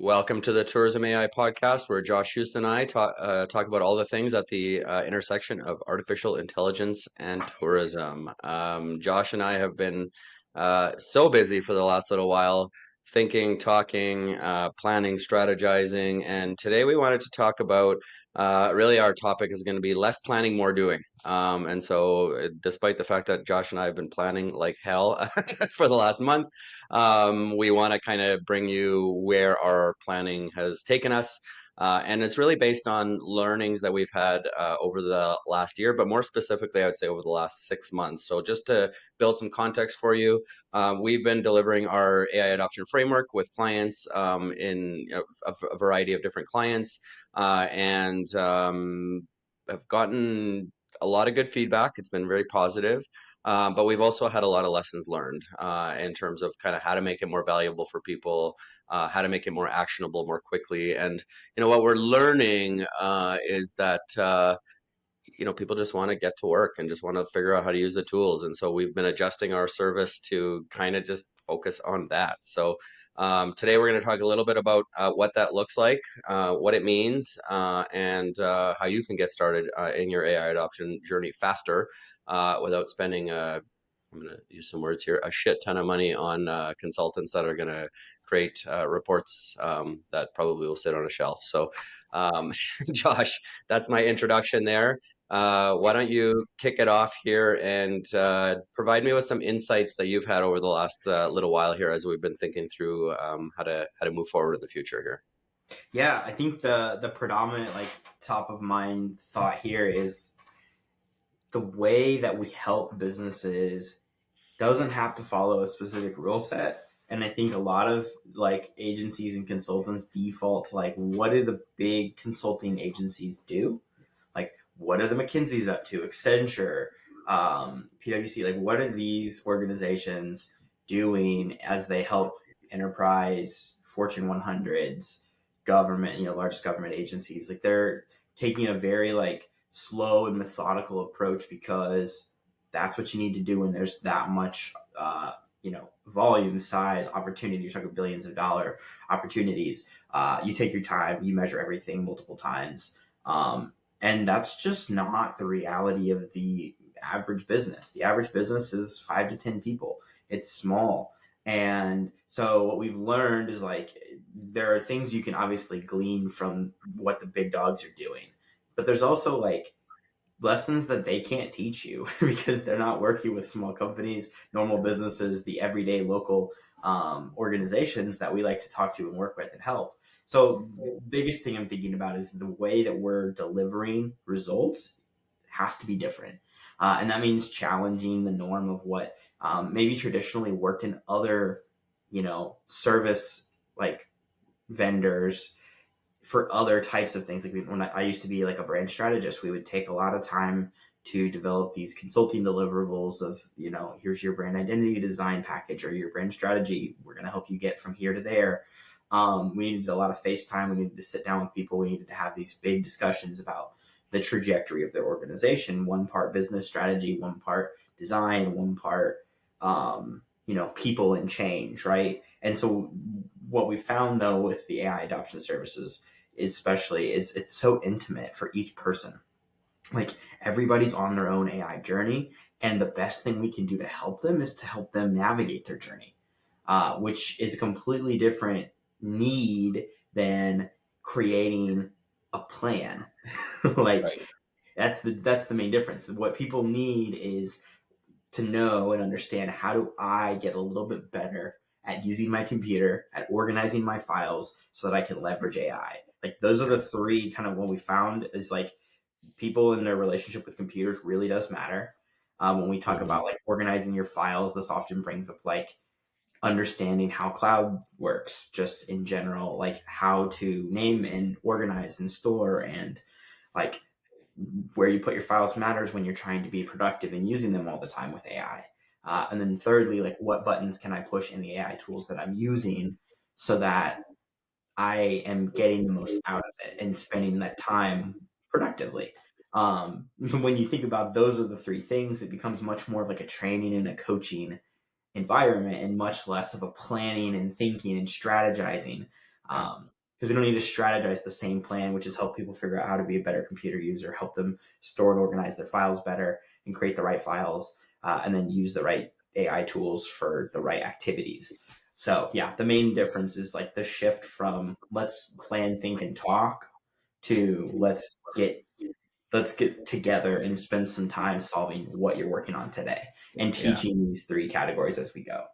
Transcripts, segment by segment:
Welcome to the Tourism AI podcast, where Josh Houston and I talk about all the things at the intersection of artificial intelligence and tourism. Josh and I have been so busy for the last little while, thinking, talking, planning, strategizing, and today we wanted to talk about really our topic is going to be less planning, more doing. Despite the fact that Josh and I have been planning like hell for the last month, we want to kind of bring you where our planning has taken us. And it's really based on learnings that we've had over the last year, but more specifically, I would say over the last 6 months. So, just to build some context for you, we've been delivering our AI adoption framework with clients in a variety of different clients and have gotten a lot of good feedback. It's been very positive. But we've also had a lot of lessons learned in terms of kind of how to make it more valuable for people, how to make it more actionable more quickly. And, what we're learning is that, people just want to get to work and just want to figure out how to use the tools. And so we've been adjusting our service to kind of just focus on that. So today we're going to talk a little bit about what that looks like, what it means, and how you can get started in your AI adoption journey faster without spending I'm going to use some words here, a shit ton of money on consultants that are going to create reports that probably will sit on a shelf. So, Josh, that's my introduction there. Why don't you kick it off here and provide me with some insights that you've had over the last little while here as we've been thinking through how to move forward in the future here. Yeah, I think the predominant top of mind thought here is the way that we help businesses doesn't have to follow a specific rule set. And I think a lot of agencies and consultants default to what do the big consulting agencies do? Like what are the McKinsey's up to? Accenture, PwC, what are these organizations doing as they help enterprise Fortune 100s, government, largest government agencies? They're taking a very slow and methodical approach because that's what you need to do when there's that much volume, size, opportunity. You're talking billions of dollar opportunities. You take your time, you measure everything multiple times, and that's just not the reality of the average business. The average business is 5 to 10 people. It's small. And so what we've learned is there are things you can obviously glean from what the big dogs are doing, but there's also lessons that they can't teach you because they're not working with small companies, normal businesses, the everyday local organizations that we like to talk to and work with and help. So the biggest thing I'm thinking about is the way that we're delivering results has to be different. And that means challenging the norm of what maybe traditionally worked in other, service vendors for other types of things. When I used to be a brand strategist, we would take a lot of time to develop these consulting deliverables of, here's your brand identity design package or your brand strategy. We're going to help you get from here to there. We needed a lot of face time. We needed to sit down with people. We needed to have these big discussions about the trajectory of their organization. One part business strategy, one part design, one part, people and change, right? And so what we found though with the AI adoption services especially is it's so intimate for each person. Everybody's on their own AI journey, and the best thing we can do to help them is to help them navigate their journey, which is a completely different need than creating a plan. Right. That's the main difference. What people need is to know and understand, how do I get a little bit better at using my computer, at organizing my files so that I can leverage AI. Those are the three kind of what we found is people in their relationship with computers really does matter. When we talk Mhm. about organizing your files, this often brings up understanding how cloud works just in general, how to name and organize and store, and like where you put your files matters when you're trying to be productive and using them all the time with AI. And then thirdly, what buttons can I push in the AI tools that I'm using so that I am getting the most out of it and spending that time productively. When you think about those are the three things, it becomes much more of a training and a coaching environment and much less of a planning and thinking and strategizing. Yeah. Because we don't need to strategize the same plan, which is help people figure out how to be a better computer user, help them store and organize their files better, and create the right files, and then use the right AI tools for the right activities. So yeah, the main difference is like the shift from let's plan, think, and talk to let's get together and spend some time solving what you're working on today and Yeah. teaching these three categories as we go.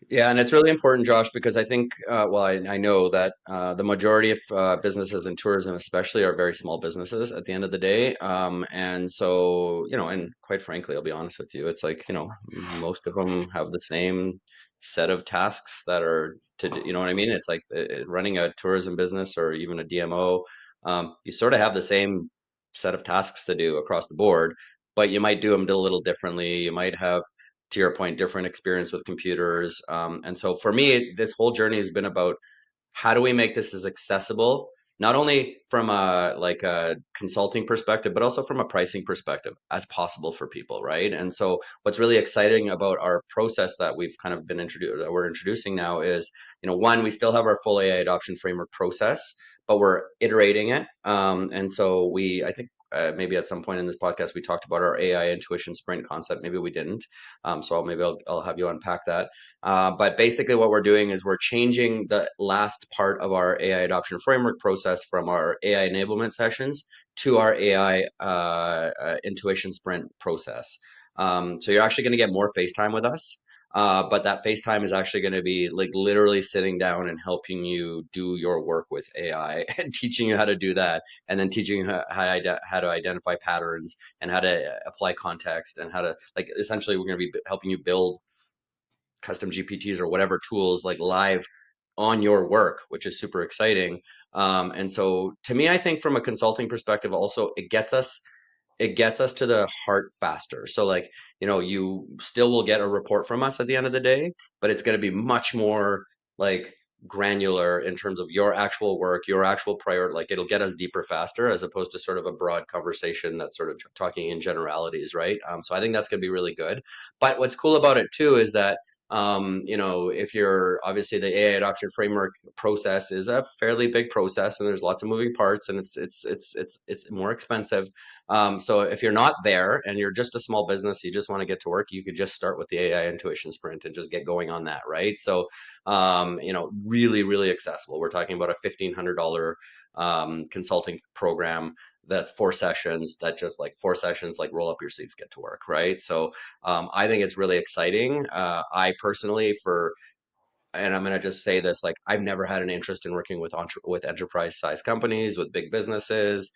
Yeah, and it's really important, Josh, because I think, well, I know that the majority of businesses in tourism, especially, are very small businesses at the end of the day. And so, and quite frankly, I'll be honest with you, it's like, most of them have the same set of tasks that are to do, you know what I mean? It's like running a tourism business or even a DMO, you sort of have the same set of tasks to do across the board, but you might do them a little differently. You might have, to your point, different experience with computers. And so for me, this whole journey has been about how do we make this as accessible, not only from a consulting perspective, but also from a pricing perspective as possible for people, right? And so what's really exciting about our process that we've kind of been introduced, that we're introducing now is, one, we still have our full AI adoption framework process, but we're iterating it. And so I think maybe at some point in this podcast we talked about our AI intuition sprint concept. Maybe we didn't. I'll have you unpack that. But basically, what we're doing is we're changing the last part of our AI adoption framework process from our AI enablement sessions to our AI intuition sprint process. So you're actually going to get more face time with us. But that FaceTime is actually going to be like literally sitting down and helping you do your work with AI and teaching you how to do that, and then teaching you how to identify patterns and how to apply context and how to, like, essentially we're going to be helping you build custom GPTs or whatever tools like live on your work, which is super exciting. And so to me, I think from a consulting perspective, also it gets us to the heart faster. So like, you still will get a report from us at the end of the day, but it's going to be much more like granular in terms of your actual work, your actual priority. Like it'll get us deeper faster as opposed to sort of a broad conversation that's sort of talking in generalities, right? So I think that's going to be really good. But what's cool about it too is that if you're obviously the AI adoption framework process is a fairly big process and there's lots of moving parts and it's more expensive. So if you're not there and you're just a small business, you just want to get to work, you could just start with the AI intuition sprint and just get going on that, right? So, really, really accessible. We're talking about a $1,500 consulting program that's 4 sessions, that just like 4 sessions, like roll up your sleeves, get to work, right? So I think it's really exciting. I personally, and I'm going to just say this, like I've never had an interest in working with enterprise size companies, with big businesses.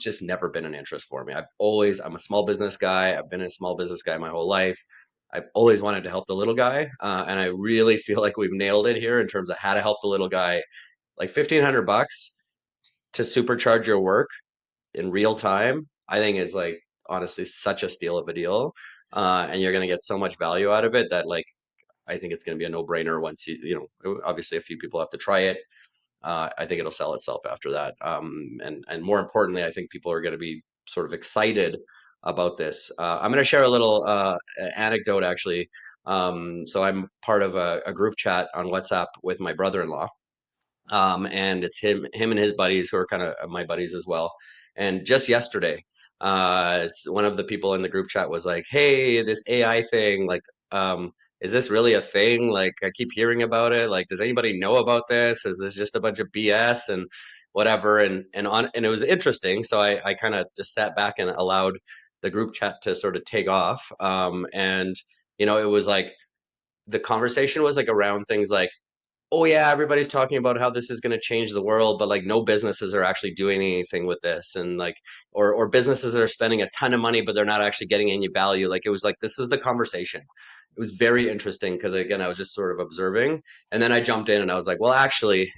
Just never been an interest for me. I'm a small business guy. I've been a small business guy my whole life. I've always wanted to help the little guy, and I really feel like we've nailed it here in terms of how to help the little guy. Like $1,500 to supercharge your work in real time, I think is like honestly such a steal of a deal, and you're going to get so much value out of it that, like, I think it's going to be a no-brainer once obviously a few people have to try it. I think it'll sell itself after that. And more importantly, I think people are going to be sort of excited about this. I'm going to share a little anecdote actually. So I'm part of a group chat on WhatsApp with my brother-in-law, and it's him and his buddies who are kind of my buddies as well. And just yesterday, it's one of the people in the group chat was like, "Hey, this AI thing, like, is this really a thing? Like, I keep hearing about it. Like, does anybody know about this? Is this just a bunch of BS and whatever?" And it was interesting. So I kind of just sat back and allowed the group chat to sort of take off. And it was like the conversation was like around things like, oh yeah, everybody's talking about how this is going to change the world, but like no businesses are actually doing anything with this, and like, or businesses are spending a ton of money, but they're not actually getting any value. Like it was like this is the conversation. It was very interesting because again, I was just sort of observing, and then I jumped in and I was like, well, actually,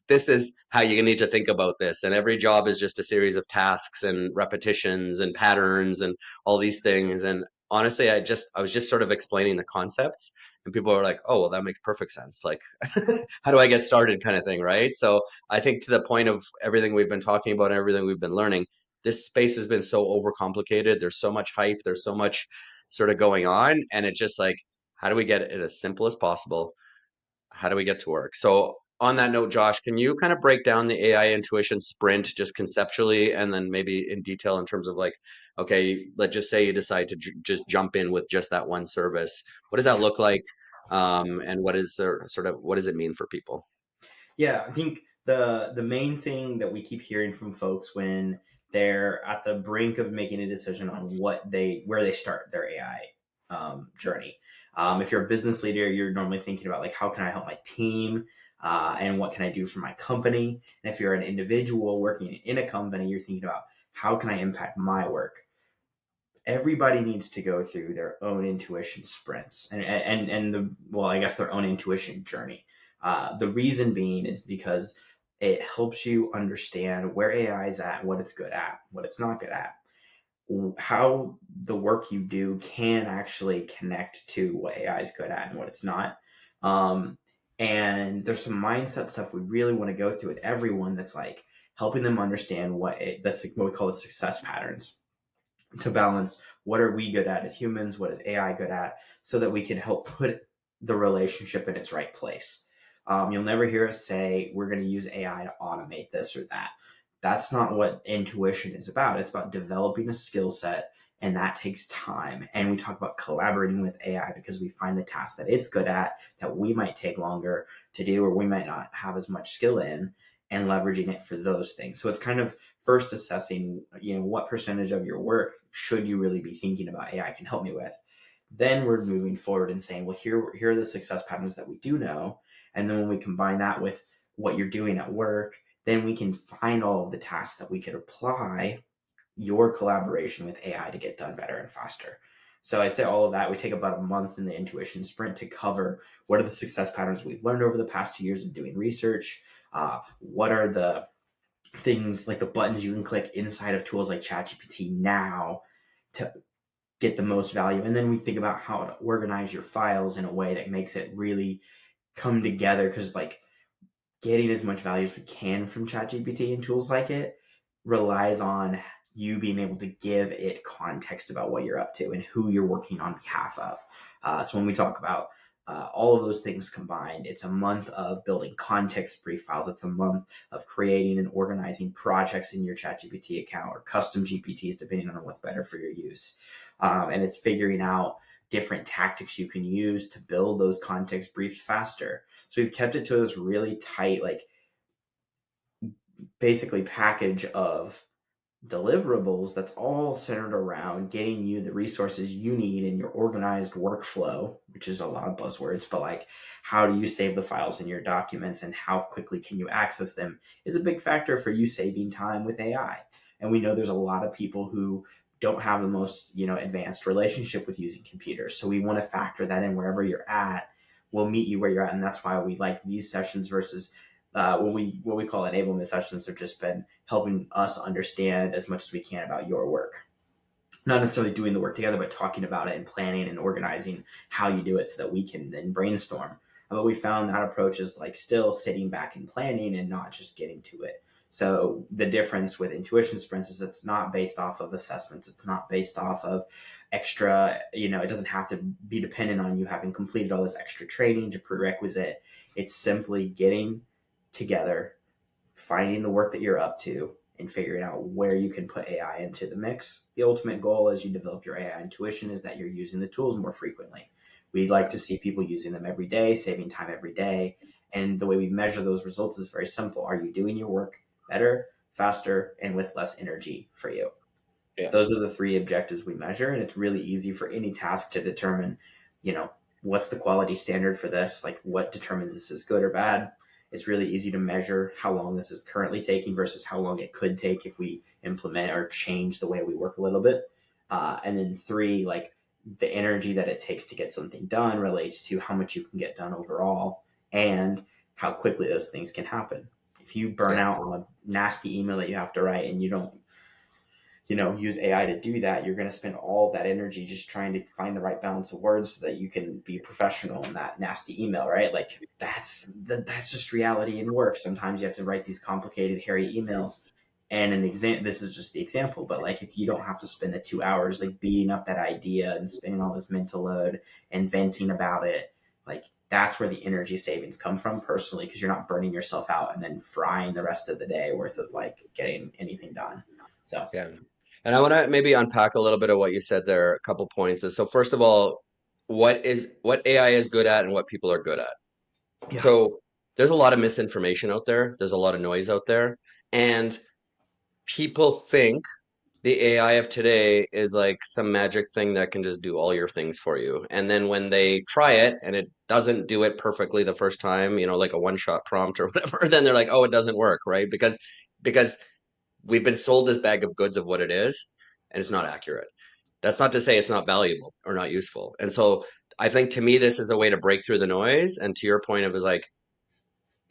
this is how you need to think about this. And every job is just a series of tasks and repetitions and patterns and all these things. And honestly, I was just sort of explaining the concepts, and people are like, oh, well, that makes perfect sense. Like, how do I get started, kind of thing, right? So I think to the point of everything we've been talking about and everything we've been learning, this space has been so overcomplicated. There's so much hype. There's so much sort of going on. And it's just like, how do we get it as simple as possible? How do we get to work? So On that note, Josh, can you kind of break down the AI intuition sprint just conceptually and then maybe in detail in terms of like, okay, let's just say you decide to just jump in with just that one service. What does that look like? And what is sort of what does it mean for people? Yeah, I think the main thing that we keep hearing from folks when they're at the brink of making a decision on where they start their AI journey. If you're a business leader, you're normally thinking about like how can I help my team, and what can I do for my company. And if you're an individual working in a company, you're thinking about how can I impact my work. Everybody needs to go through their own intuition sprints and the well, I guess their own intuition journey. The reason being is because it helps you understand where AI is at, what it's good at, what it's not good at, how the work you do can actually connect to what AI is good at and what it's not. Um, and there's some mindset stuff we really want to go through with everyone that's like helping them understand that's what we call the success patterns, to balance what are we good at as humans, what is AI good at, so that we can help put the relationship in its right place. You'll never hear us say we're going to use AI to automate this or that. That's not what intuition is about. It's about developing a skill set, and that takes time. And we talk about collaborating with AI because we find the tasks that it's good at that we might take longer to do or we might not have as much skill in, and leveraging it for those things. So it's kind of first assessing, what percentage of your work should you really be thinking about AI can help me with. Then we're moving forward and saying, well, here are the success patterns that we do know. And then when we combine that with what you're doing at work, then we can find all of the tasks that we could apply your collaboration with AI to get done better and faster. So I say all of that. We take about a month in the intuition sprint to cover what are the success patterns we've learned over the past 2 years of doing research. What are the things like the buttons you can click inside of tools like ChatGPT now to get the most value. And then we think about how to organize your files in a way that makes it really come together. Because like getting as much value as we can from ChatGPT and tools like it relies on you being able to give it context about what you're up to and who you're working on behalf of. So when we talk about all of those things combined, it's a month of building context brief files. It's a month of creating and organizing projects in your ChatGPT account or custom GPTs, depending on what's better for your use. And it's figuring out different tactics you can use to build those context briefs faster. So we've kept it to this really tight, like basically package of deliverables that's all centered around getting you the resources you need in your organized workflow, which is a lot of buzzwords, but like how do you save the files in your documents and how quickly can you access them is a big factor for you saving time with AI. And we know there's a lot of people who don't have the most, advanced relationship with using computers. So we want to factor that in wherever you're at. We'll meet you where you're at. And that's why we like these sessions versus what we call enablement sessions have just been helping us understand as much as we can about your work. Not necessarily doing the work together, but talking about it and planning and organizing how you do it so that we can then brainstorm. But we found that approach is like still sitting back and planning and not just getting to it. So the difference with intuition sprints is it's not based off of assessments. It's not based off of extra, it doesn't have to be dependent on you having completed all this extra training to prerequisite. It's simply getting together, finding the work that you're up to, and figuring out where you can put AI into the mix. The ultimate goal as you develop your AI intuition is that you're using the tools more frequently. We like to see people using them every day, saving time every day. And the way we measure those results is very simple. Are you doing your work better, faster, and with less energy for you? Yeah. Those are the three objectives we measure, and it's really easy for any task to determine, you know, what's the quality standard for this, like what determines this is good or bad. It's really easy to measure how long this is currently taking versus how long it could take if we implement or change the way we work a little bit. And then three, like the energy that it takes to get something done relates to how much you can get done overall and how quickly those things can happen. If you burn Yeah. out on a nasty email that you have to write and you don't, use AI to do that, you're going to spend all of that energy just trying to find the right balance of words so that you can be professional in that nasty email, right? Like that's just reality in work. Sometimes you have to write these complicated, hairy emails. And this is just the example, but like if you don't have to spend the 2 hours like beating up that idea and spending all this mental load and venting about it, like that's where the energy savings come from personally, because you're not burning yourself out and then frying the rest of the day worth of like getting anything done. So Yeah. And I want to maybe unpack a little bit of what you said there, a couple points. So first of all, what AI is good at and what people are good at. yeah, So there's a lot of misinformation out there. There's a lot of noise out there. And people think the AI of today is like some magic thing that can just do all your things for you. And then when they try it and it doesn't do it perfectly the first time, like a one-shot prompt or whatever, then they're like, "Oh, it doesn't work," right? Because we've been sold this bag of goods of what it is, and it's not accurate. That's not to say it's not valuable or not useful. And so I think to me this is a way to break through the noise. And to your point of is like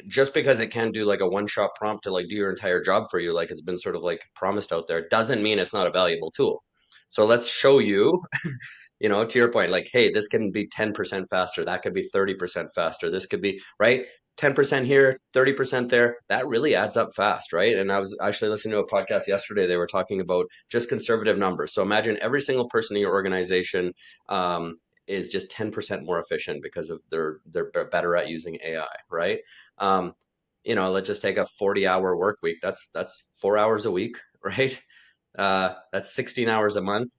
just because it can do like a one-shot prompt to like do your entire job for you, like it's been sort of like promised out there, doesn't mean it's not a valuable tool. So let's show you, to your point, like, hey, this can be 10% faster. That could be 30% faster. This could be, right? 10% here, 30% there. That really adds up fast, right? And I was actually listening to a podcast yesterday. They were talking about just conservative numbers. So imagine every single person in your organization is just 10% more efficient because of they're better at using AI, right? Um, let's just take a 40-hour work week. That's 4 hours a week, right? That's 16 hours a month.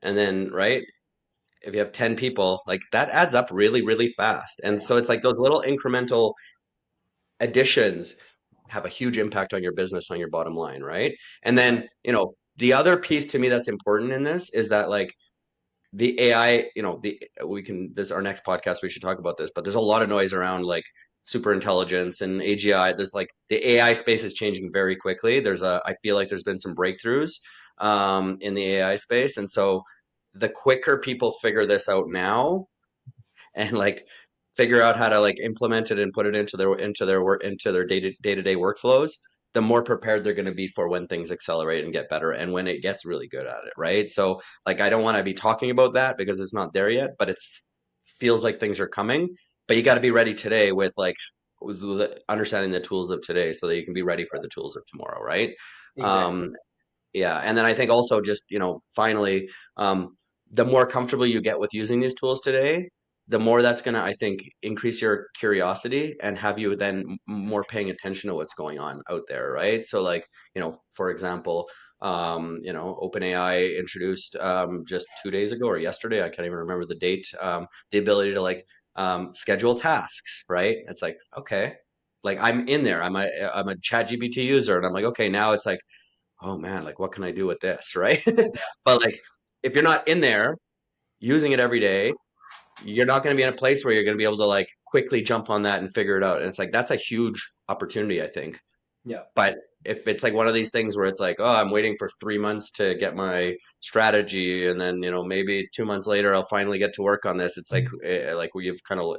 And then, right, if you have 10 people, like that adds up really, really fast. And so it's like those little incremental additions have a huge impact on your business, on your bottom line, right? And right. then, the other piece to me that's important in this is that like the AI, this our next podcast we should talk about this, but there's a lot of noise around like super intelligence and AGI. There's like the AI space is changing very quickly. I feel like there's been some breakthroughs in the AI space, and so the quicker people figure this out now, and like figure out how to like implement it and put it into their work into their day-to-day workflows, the more prepared they're going to be for when things accelerate and get better and when it gets really good at it, right? So like I don't want to be talking about that because it's not there yet, but it's feels like things are coming. But you got to be ready today with understanding the tools of today so that you can be ready for the tools of tomorrow, right? Exactly. um yeah, and then I think also just, finally, the more comfortable you get with using these tools today, the more that's going to, I think, increase your curiosity and have you then more paying attention to what's going on out there, right? So like, for example, OpenAI introduced just 2 days ago or yesterday, I can't even remember the date, the ability to like schedule tasks, right? It's like, okay, like I'm in there, I'm a ChatGPT user, and I'm like, okay, now it's like, oh man, like what can I do with this, right? But like if you're not in there using it every day, you're not going to be in a place where you're going to be able to like quickly jump on that and figure it out. And it's like that's a huge opportunity, I think. Yeah. But if it's like one of these things where it's like, oh, I'm waiting for 3 months to get my strategy, and then maybe 2 months later I'll finally get to work on this. It's like where you've kind of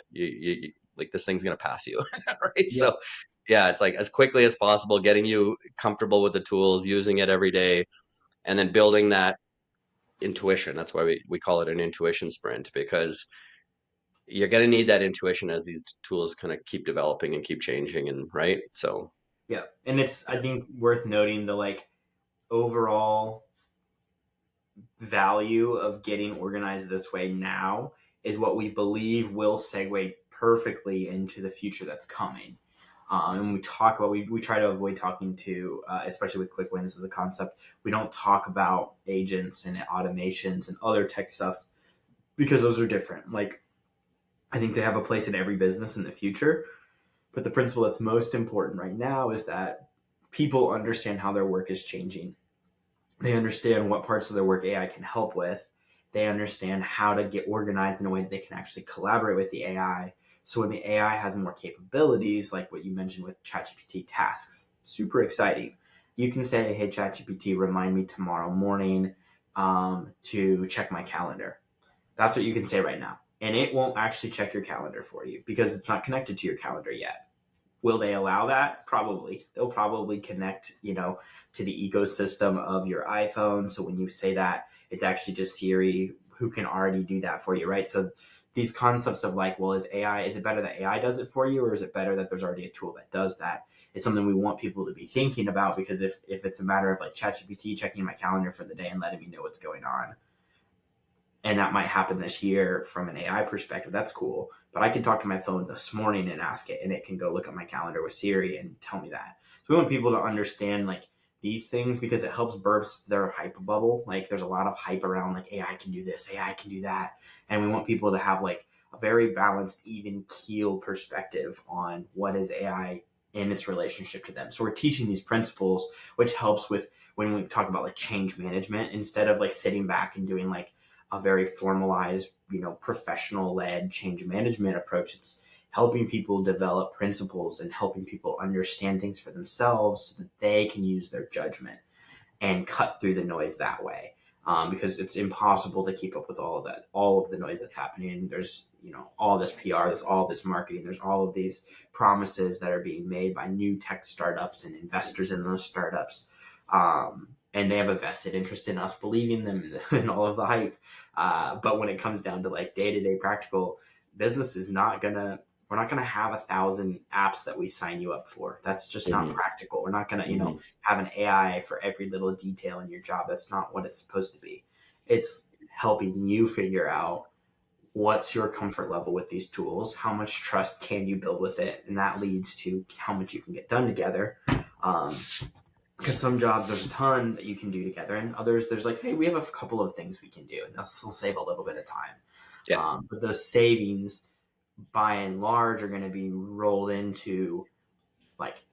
like this thing's gonna pass you, right? Yeah. So yeah, it's like as quickly as possible, getting you comfortable with the tools, using it every day, and then building that intuition. That's why we call it an intuition sprint, because you're gonna need that intuition as these tools kind of keep developing and keep changing, and right. So Yeah. And it's, I think, worth noting the like overall value of getting organized this way now is what we believe will segue perfectly into the future that's coming. And we talk about, we try to avoid talking to, especially with quick wins as a concept, we don't talk about agents and automations and other tech stuff because those are different. Like, I think they have a place in every business in the future. But the principle that's most important right now is that people understand how their work is changing. They understand what parts of their work AI can help with. They understand how to get organized in a way that they can actually collaborate with the AI. So when the AI has more capabilities, like what you mentioned with ChatGPT tasks, super exciting. You can say, hey, ChatGPT, remind me tomorrow morning to check my calendar. That's what you can say right now. And it won't actually check your calendar for you because it's not connected to your calendar yet. Will they allow that? Probably. They'll probably connect, to the ecosystem of your iPhone. So when you say that, it's actually just Siri who can already do that for you, right? So these concepts of like, well, is it better that AI does it for you, or is it better that there's already a tool that does that? Is something we want people to be thinking about, because if it's a matter of like ChatGPT checking my calendar for the day and letting me know what's going on, and that might happen this year from an AI perspective. That's cool. But I can talk to my phone this morning and ask it, and it can go look at my calendar with Siri and tell me that. So we want people to understand like these things because it helps burst their hype bubble. Like there's a lot of hype around like AI can do this, AI can do that, and we want people to have like a very balanced, even keel perspective on what is AI in its relationship to them. So we're teaching these principles, which helps with when we talk about like change management instead of like sitting back and doing like a very formalized, professional led change management approach. It's helping people develop principles and helping people understand things for themselves so that they can use their judgment and cut through the noise that way. Because it's impossible to keep up with all of that, all of the noise that's happening. There's, all this PR, there's all this marketing, there's all of these promises that are being made by new tech startups and investors in those startups. And they have a vested interest in us believing them and all of the hype. But when it comes down to like day to day practical, business is not gonna. We're not gonna have 1,000 apps that we sign you up for. That's just not Hmm. practical. We're not gonna, Hmm. have an AI for every little detail in your job. That's not what it's supposed to be. It's helping you figure out what's your comfort level with these tools, how much trust can you build with it, and that leads to how much you can get done together. Um, because some jobs there's a ton that you can do together, and others there's like, hey, we have a couple of things we can do, and this will save a little bit of time. Yeah. But those savings, by and large, are going to be rolled into like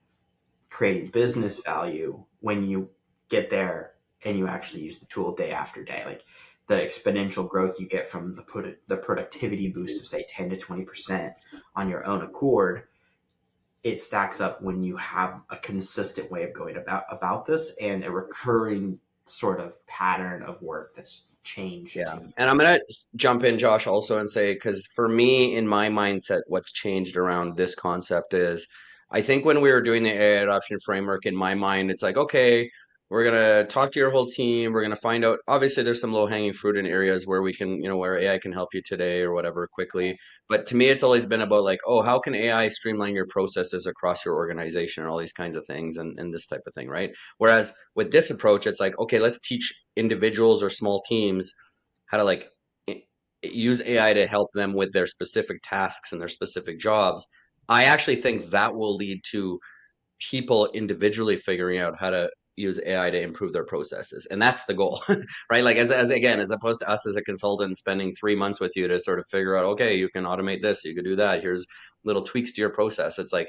creating business value when you get there and you actually use the tool day after day. Like the exponential growth you get from the productivity boost of say 10 to 20% on your own accord, it stacks up when you have a consistent way of going about this and a recurring sort of pattern of work that's changed Yeah. to you. And I'm gonna jump in, Josh, also and say, because for me, in my mindset, what's changed around this concept is I think when we were doing the AI adoption framework, in my mind, it's like, okay, we're gonna talk to your whole team. We're gonna find out, obviously, there's some low-hanging fruit in areas where we can, where AI can help you today or whatever quickly. But to me, it's always been about like, oh, how can AI streamline your processes across your organization and all these kinds of things and this type of thing, right? Whereas with this approach, it's like, okay, let's teach individuals or small teams how to like use AI to help them with their specific tasks and their specific jobs. I actually think that will lead to people individually figuring out how to use AI to improve their processes. And that's the goal, right? Like as again, as opposed to us as a consultant spending 3 months with you to sort of figure out, okay, you can automate this, you could do that. Here's little tweaks to your process. It's like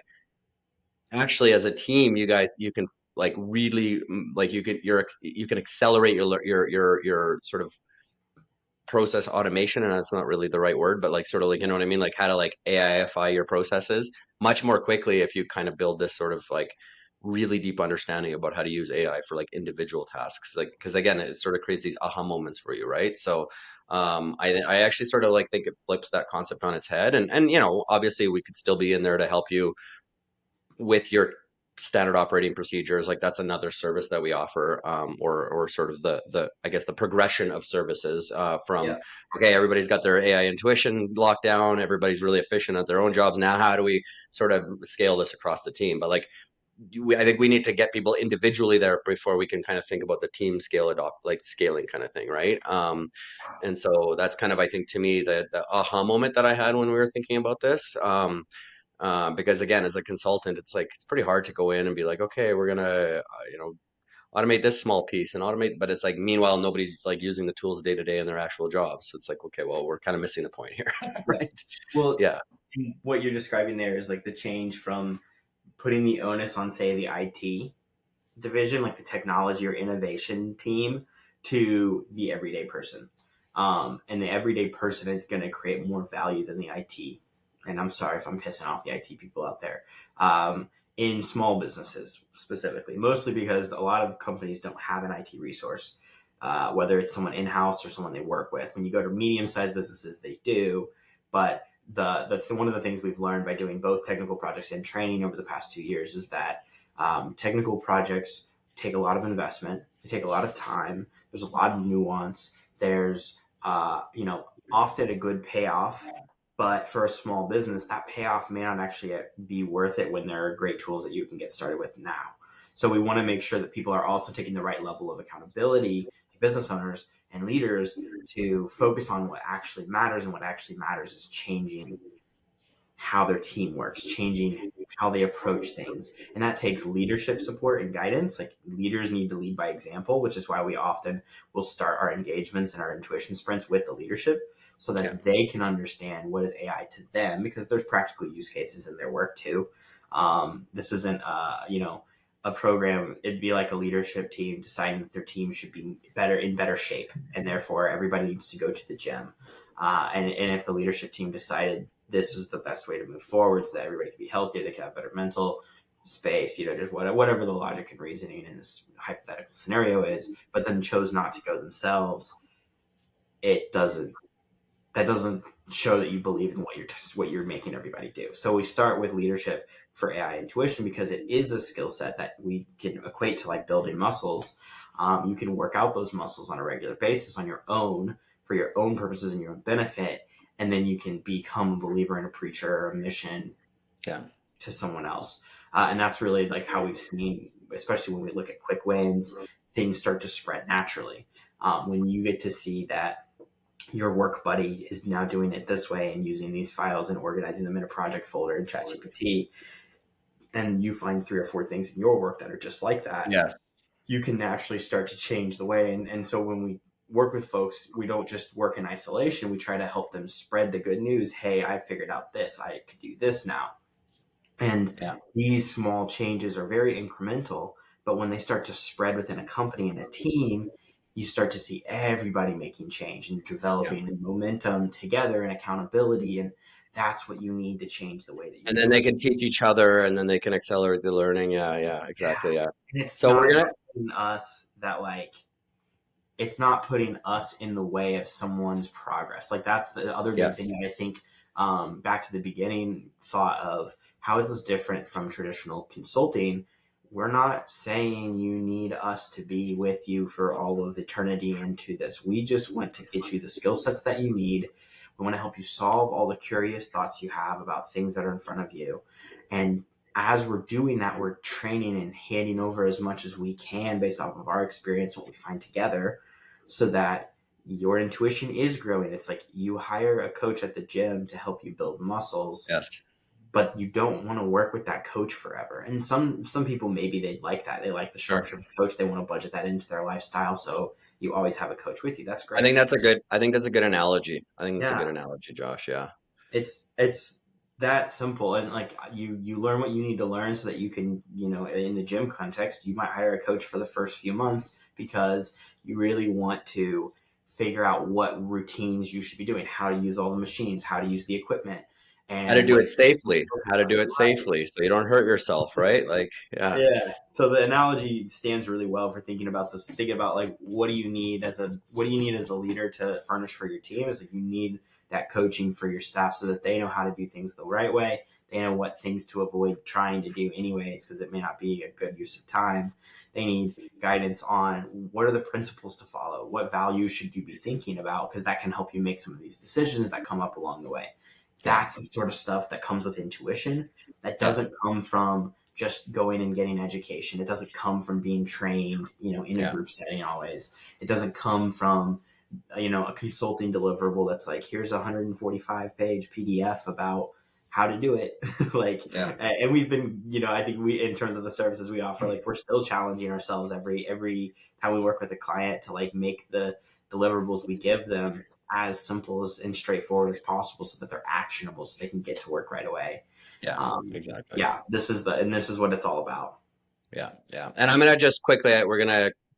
actually as a team, you guys, you can like really like you can accelerate your sort of process automation, and that's not really the right word, but like sort of like, you know what I mean? Like how to like AIify your processes much more quickly if you kind of build this sort of like really deep understanding about how to use AI for like individual tasks. Like, because again, it sort of creates these aha moments for you, right? So I actually sort of like think it flips that concept on its head. And obviously we could still be in there to help you with your standard operating procedures. Like that's another service that we offer, or sort of the I guess the progression of services, from Yeah. okay, everybody's got their AI intuition locked down, everybody's really efficient at their own jobs. Now how do we sort of scale this across the team? But like I think we need to get people individually there before we can kind of think about the team scale adopt like scaling kind of thing, right? And so that's kind of, I think, to me the aha moment that I had when we were thinking about this. Because again, as a consultant, it's like it's pretty hard to go in and be like, okay, we're gonna, automate this small piece and automate, but it's like meanwhile nobody's like using the tools day to day in their actual jobs. So it's like, okay, well, we're kind of missing the point here, Yeah. right? Well, Yeah, what you're describing there is like the change from putting the onus on, say, the IT division, like the technology or innovation team, to the everyday person. And the everyday person is going to create more value than the IT. And I'm sorry if I'm pissing off the IT people out there. In small businesses specifically, mostly because a lot of companies don't have an IT resource, whether it's someone in house or someone they work with. When you go to medium sized businesses, they do. But one of the things we've learned by doing both technical projects and training over the past 2 years is that technical projects take a lot of investment. They take a lot of time. There's a lot of nuance. There's, often a good payoff, but for a small business, that payoff may not actually be worth it when there are great tools that you can get started with now. So we want to make sure that people are also taking the right level of accountability, business owners, and leaders to focus on what actually matters, and what actually matters is changing how their team works, changing how they approach things. And that takes leadership support and guidance. Like leaders need to lead by example, which is why we often will start our engagements and our intuition sprints with the leadership so Yeah. that they can understand what is AI to them, because there's practical use cases in their work too. This isn't, a program. It'd be like a leadership team deciding that their team should be better shape, and therefore everybody needs to go to the gym. And if the leadership team decided this is the best way to move forward so that everybody can be healthier, they can have better mental space, just whatever the logic and reasoning in this hypothetical scenario is, but then chose not to go themselves, it doesn't that doesn't show that you believe in what you're making everybody do. So we start with leadership for AI intuition because it is a skill set that we can equate to like building muscles. You can work out those muscles on a regular basis on your own for your own purposes and your own benefit, and then you can become a believer in a preacher or a mission Yeah. to someone else. And that's really like how we've seen, especially when we look at quick wins, things start to spread naturally. When you get to see that your work buddy is now doing it this way and using these files and organizing them in a project folder in ChatGPT, and you find 3 or 4 things in your work that are just like that, Yes. you can naturally start to change the way. And so when we work with folks, we don't just work in isolation. We try to help them spread the good news. Hey, I figured out this. I could do this now. And Yeah. these small changes are very incremental, but when they start to spread within a company and a team, you start to see everybody making change and Yeah. developing momentum together and accountability. And that's what you need to change the way that you And then do they it. can teach each other, and then they can accelerate the learning. Yeah. Yeah. Yeah. Exactly. Yeah. And it's So not we're gonna. about putting us that like, it's not putting us in the way of someone's progress. Like that's the other big thing Yes. that I think, back to the beginning thought of how is this different from traditional consulting? We're not saying you need us to be with you for all of eternity into this. We just want to get you the skill sets that you need. We want to help you solve all the curious thoughts you have about things that are in front of you. And as we're doing that, we're training and handing over as much as we can based off of our experience, what we find together, so that your intuition is growing. It's like you hire a coach at the gym to help you build muscles, Yes. but you don't want to work with that coach forever. And some people, maybe they like that. They like the Sure. structure of the coach. They want to budget that into their lifestyle. So you always have a coach with you. That's I great. think that's a good. I think that's a good analogy. I think that's a Yeah. good analogy, Josh. Yeah. It's that simple. And like you learn what you need to learn so that you can, in the gym context, you might hire a coach for the first few months because you really want to figure out what routines you should be doing, how to use all the machines, how to use the equipment, How to and do what it safely. focus How to on. do it safely, so you don't hurt yourself, right? Like, yeah. Yeah. So the analogy stands really well for thinking about this. Thinking about like what do you need as a leader to furnish for your team? Is like you need that coaching for your staff so that they know how to do things the right way. They know what things to avoid trying to do anyways because it may not be a good use of time. They need guidance on what are the principles to follow, what values should you be thinking about, because that can help you make some of these decisions that come up along the way. Yeah. That's the sort of stuff that comes with intuition. That Yeah. doesn't come from just going and getting education. It doesn't come from being trained, in a Yeah. group setting always. It doesn't come from, a consulting deliverable that's like, here's a 145-page PDF about how to do it. Like, Yeah. and we've been, I think we, in terms of the services we offer, like we're still challenging ourselves every time we work with a client to like make the deliverables we give them as simple as and straightforward as possible so that they're actionable so they can get to work right away. Yeah. um, Exactly. yeah, this is what it's all about. Yeah, yeah. And I'm gonna just quickly,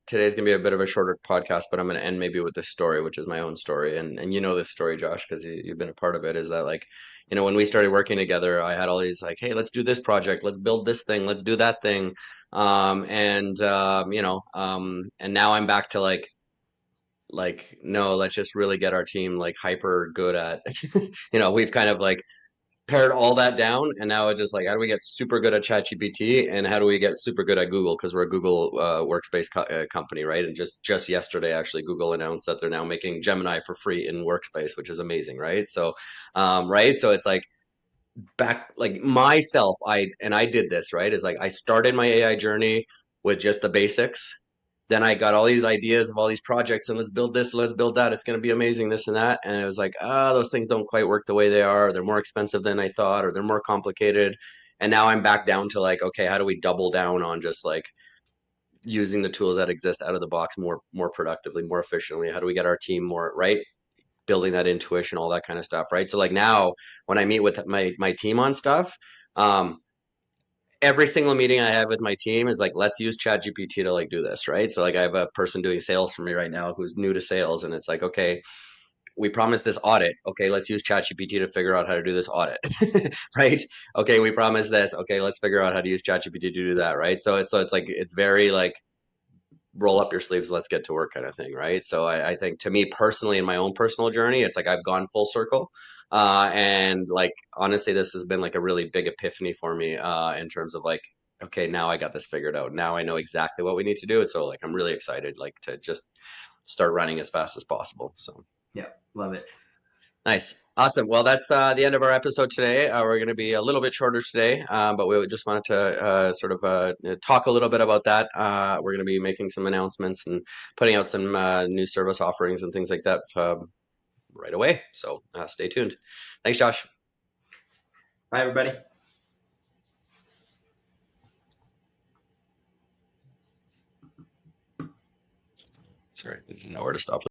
today's gonna be a bit of a shorter podcast, but I'm gonna end maybe with this story, which is my own story. And you know this story, Josh, because you've been a part of it, is that like, when we started working together, I had all these like, hey, let's do this project, let's build this thing, let's do that thing. And now I'm back to like, no, let's just really get our team like hyper good at, we've kind of like pared all that down, and now it's just like, how do we get super good at ChatGPT, and how do we get super good at Google? Because we're a Google workspace company, right? And just yesterday, actually, Google announced that they're now making Gemini for free in Workspace, which is amazing, right? So, right, so it's like back like myself, I did this, right? Is like I started my AI journey with just the basics, then I got all these ideas of all these projects and let's build this, let's build that. It's going to be amazing, this and that. And it was like, those things don't quite work the way they are. Or they're more expensive than I thought, or they're more complicated. And now I'm back down to like, okay, how do we double down on just like using the tools that exist out of the box more productively, more efficiently? How do we get our team more right? Building that intuition, all that kind of stuff, right? So like now when I meet with my team on stuff, um, every single meeting I have with my team is like, let's use ChatGPT to like do this, right? So like I have a person doing sales for me right now who's new to sales, and it's like, okay, we promised this audit. Okay, let's use ChatGPT to figure out how to do this audit, right? Okay, we promised this. Okay, let's figure out how to use ChatGPT to do that, right? So it's like it's very like roll up your sleeves, let's get to work kind of thing, right? So I think to me personally, in my own personal journey, it's like I've gone full circle. And like honestly, this has been like a really big epiphany for me in terms of like, okay, now I got this figured out. Now I know exactly what we need to do. And so like I'm really excited like to just start running as fast as possible. So Yeah, love it. nice. Awesome. Well, that's the end of our episode today. We're going to be a little bit shorter today, but we just wanted to sort of talk a little bit about that. We're going to be making some announcements and putting out some new service offerings and things like that right away. So stay tuned. Thanks, Josh. Bye, everybody. Sorry, I didn't know where to stop.